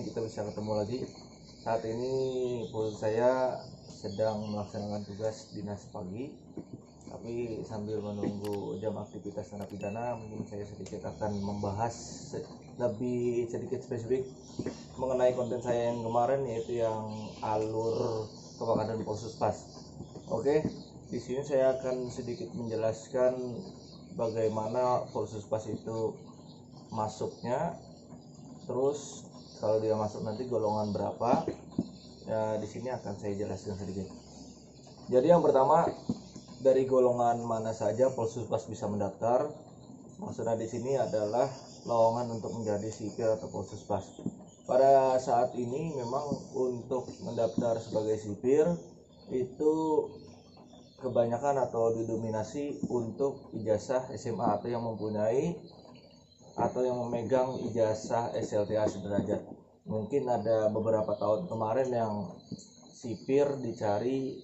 kita bisa ketemu lagi. Saat ini posisi saya sedang melaksanakan tugas dinas pagi, tapi sambil menunggu jam aktivitas narapidana, mungkin saya sedikit akan membahas lebih sedikit spesifik mengenai konten saya yang kemarin, yaitu yang alur kebakaran Polsuspas. Oke, di sini saya akan sedikit menjelaskan bagaimana Polsuspas itu masuknya, terus kalau dia masuk nanti golongan berapa. Ya, di sini akan saya jelaskan sedikit. Jadi yang pertama, dari golongan mana saja Polsuspas bisa mendaftar. Maksudnya di sini adalah lowongan untuk menjadi sipir atau Polsuspas. Pada saat ini memang untuk mendaftar sebagai sipir itu kebanyakan atau didominasi untuk ijazah SMA atau yang mempunyai atau yang memegang ijazah SLTA sederajat. Mungkin ada beberapa tahun kemarin yang sipir dicari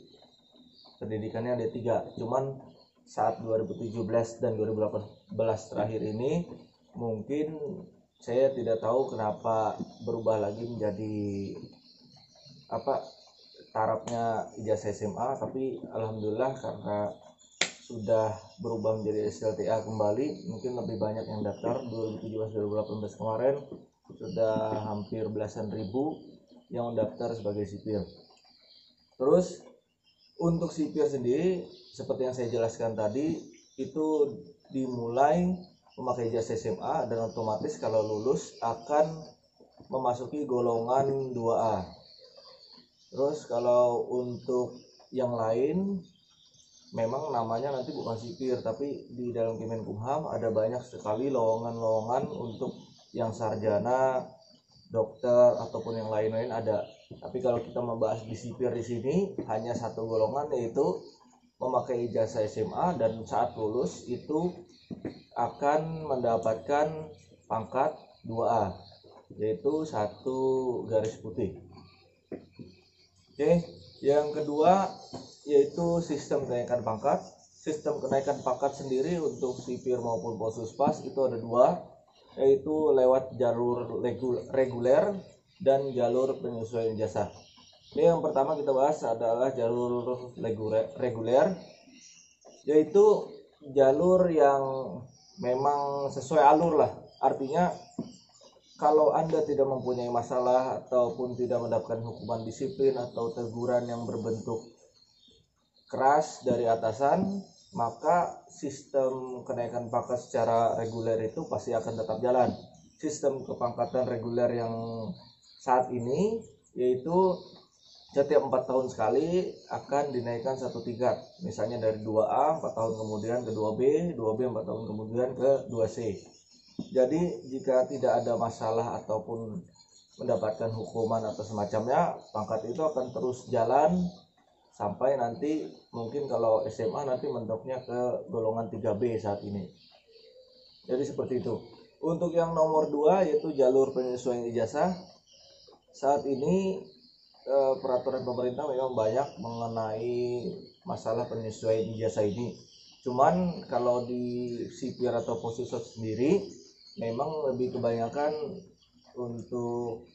pendidikannya D3, cuman saat 2017 dan 2018 terakhir ini mungkin saya tidak tahu kenapa berubah lagi menjadi tarafnya ijazah SMA, tapi alhamdulillah karena sudah berubah menjadi SLTA kembali, mungkin lebih banyak yang daftar. 2017-2018 kemarin sudah hampir belasan ribu yang mendaftar sebagai sipir. Terus untuk sipir sendiri, seperti yang saya jelaskan tadi, itu dimulai memakai ijazah SMA dan otomatis kalau lulus akan memasuki golongan 2A. Terus kalau untuk yang lain, memang namanya nanti bukan sipir, tapi di dalam Kemenkumham ada banyak sekali lowongan-lowongan untuk yang sarjana, dokter ataupun yang lain-lain ada. Tapi kalau kita membahas di sipir di sini hanya satu golongan, yaitu memakai ijazah SMA dan saat lulus itu akan mendapatkan pangkat 2A, yaitu 1 garis putih. Oke, yang kedua yaitu sistem kenaikan pangkat. Sistem kenaikan pangkat sendiri untuk sipir maupun Polsuspas itu ada dua, yaitu lewat jalur reguler dan jalur penyesuaian ijazah. Ini yang pertama kita bahas adalah jalur reguler, yaitu jalur yang memang sesuai alur lah. Artinya kalau Anda tidak mempunyai masalah ataupun tidak mendapatkan hukuman disiplin atau teguran yang berbentuk keras dari atasan, maka sistem kenaikan pangkat secara reguler itu pasti akan tetap jalan. Sistem kepangkatan reguler yang saat ini yaitu setiap 4 tahun sekali akan dinaikkan satu tingkat. Misalnya dari 2A 4 tahun kemudian ke 2B, 2B 4 tahun kemudian ke 2C. Jadi jika tidak ada masalah ataupun mendapatkan hukuman atau semacamnya, pangkat itu akan terus jalan sampai nanti mungkin kalau SMA nanti mentoknya ke golongan 3B saat ini. Jadi seperti itu. Untuk yang nomor 2 yaitu jalur penyesuaian ijazah. Saat ini peraturan pemerintah memang banyak mengenai masalah penyesuaian ijazah ini. Cuman kalau di sipir atau Polsuspas sendiri memang lebih kebanyakan untuk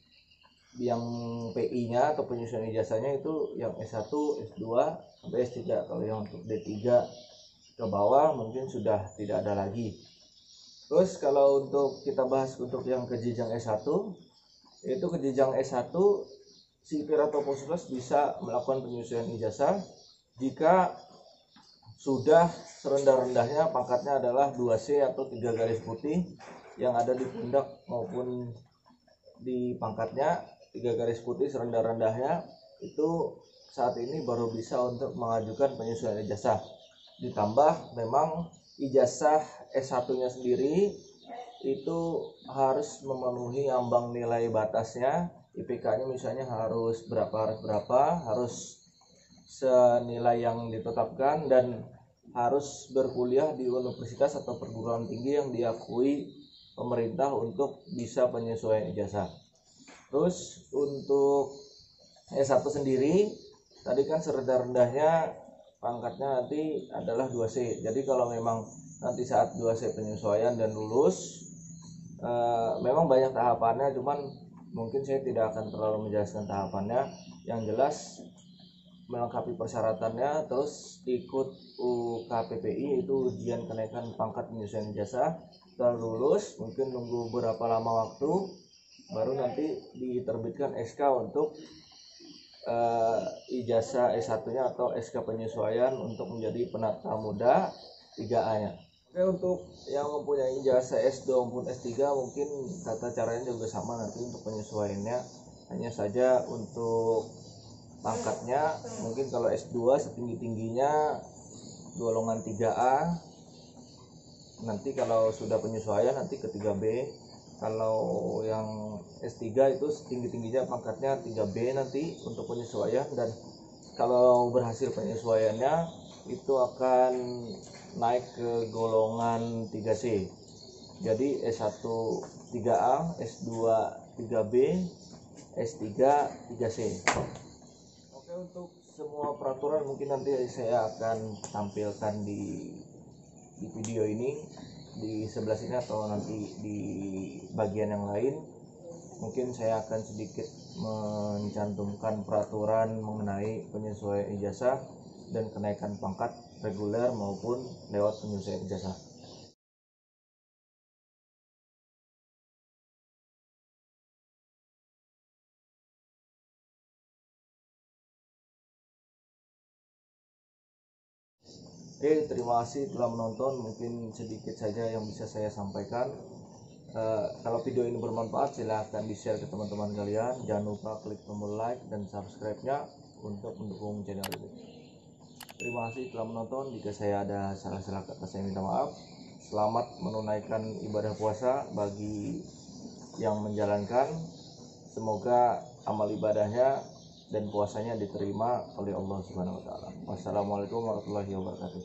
yang PI-nya atau penyesuaian ijazahnya itu yang S1, S2, sampai S3. Kalau yang untuk D3 ke bawah mungkin sudah tidak ada lagi. Terus kalau untuk kita bahas untuk yang ke jenjang S1, yaitu ke jenjang S1 sipir atau Polsuspas bisa melakukan penyesuaian ijazah jika sudah serendah-rendahnya pangkatnya adalah 2C atau 3 garis putih yang ada di pundak maupun di pangkatnya. 3 garis putih serendah-rendahnya itu saat ini baru bisa untuk mengajukan penyesuaian ijazah. Ditambah memang ijazah S1-nya sendiri itu harus memenuhi ambang nilai batasnya. IPK-nya misalnya harus berapa, harus senilai yang ditetapkan dan harus berkuliah di universitas atau perguruan tinggi yang diakui pemerintah untuk bisa penyesuaian ijazah. Terus untuk S1 sendiri tadi kan serendah-rendahnya pangkatnya nanti adalah 2C. Jadi kalau memang nanti saat 2C penyesuaian dan lulus, memang banyak tahapannya, cuman Mungkin saya tidak akan terlalu menjelaskan tahapannya. Yang jelas melengkapi persyaratannya, terus ikut UKPPI, itu ujian kenaikan pangkat penyesuaian ijazah. Setelah lulus mungkin nunggu berapa lama waktu, baru nanti diterbitkan SK untuk ijazah S1-nya atau SK penyesuaian untuk menjadi penata muda 3A-nya. Oke, untuk yang mempunyai ijazah S2 maupun S3 mungkin tata caranya juga sama nanti untuk penyesuaiannya. Hanya saja untuk pangkatnya mungkin kalau S2 setinggi-tingginya golongan 3A, nanti kalau sudah penyesuaian nanti ke 3B. Kalau yang S3 itu setinggi-tingginya pangkatnya 3B nanti untuk penyesuaian, dan kalau berhasil penyesuaiannya itu akan naik ke golongan 3C. Jadi S1 3A, S2 3B, S3 3C. Oke, untuk semua peraturan mungkin nanti saya akan tampilkan di video ini, di sebelah sini atau nanti di bagian yang lain. Mungkin saya akan sedikit mencantumkan peraturan mengenai penyesuaian ijazah dan kenaikan pangkat reguler maupun lewat penyesuaian ijazah. Oke, terima kasih telah menonton. Mungkin sedikit saja yang bisa saya sampaikan. Kalau video ini bermanfaat, silahkan di-share ke teman-teman kalian. Jangan lupa klik tombol like dan subscribe-nya untuk mendukung channel ini. Terima kasih telah menonton. Jika saya ada salah-salah kata, saya minta maaf. Selamat menunaikan ibadah puasa bagi yang menjalankan. Semoga amal ibadahnya dan puasanya diterima oleh Allah Subhanahu wa taala. Wassalamualaikum warahmatullahi wabarakatuh.